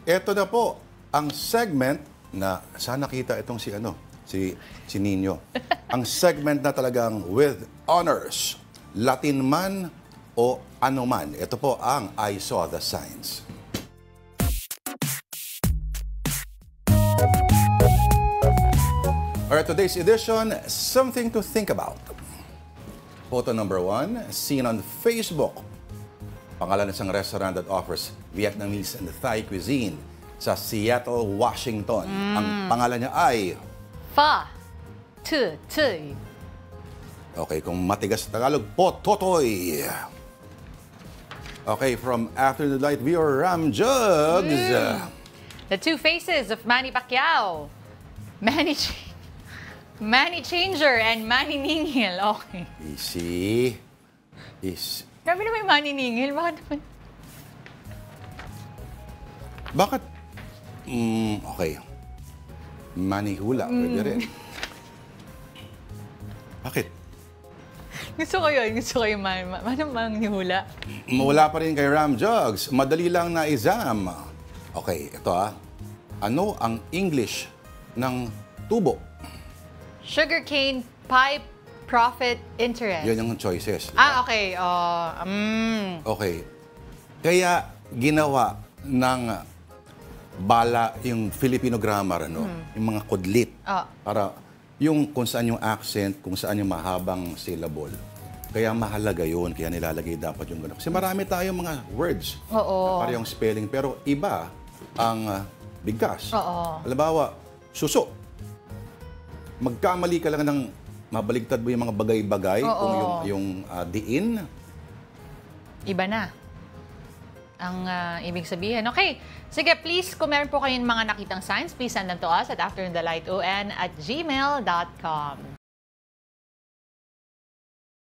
Ito na po ang segment na sana kita itong si Nino. Ang segment na talagang with honors, Latin man o ano man. Ito po ang I Saw the Signs. Alright, today's edition, something to think about. Photo number 1, seen on Facebook. Pangalan ng isang restaurant that offers Vietnamese and Thai cuisine sa Seattle, Washington. Ang pangalan niya ay Pho Tu Tuy. Okay, kung matigas sa Tagalog, Po Totoy. Okay, from After the Light viewer, Ram Jugs. The two faces of Manny Pacquiao. Manny Changer and Manny Ningil. Okay. Easy. Grabe naman yung Manny Ningil. Bakit? Okay. Manny Hula, pwede rin. Bakit? Gusto ko yun. Gusto ko yung Manny Hula. Mawala pa rin kay Ram Jugs. Madali lang na exam. Okay, ito Ano ang English ng tubo? Sugarcane pipe profit interest. Yan yung choices. Okay. Okay. Kaya ginawa ng bala yung Filipino grammar, yung mga kudlit. Para yung kung saan yung accent, kung saan yung mahabang syllable. Kaya mahalaga yun, kaya nilalagay dapat yung gano'n. Kasi marami tayong mga words. Oo. Para yung spelling, pero iba ang bigkas. Oo. Halimbawa, suso. Magkamali ka lang ng mabaligtad mo yung mga bagay-bagay, kung yung diin. Iba na ang ibig sabihin. Okay. Sige, please, kung meron po kayong mga nakitang signs, please send them to us at afterthelighton@gmail.com.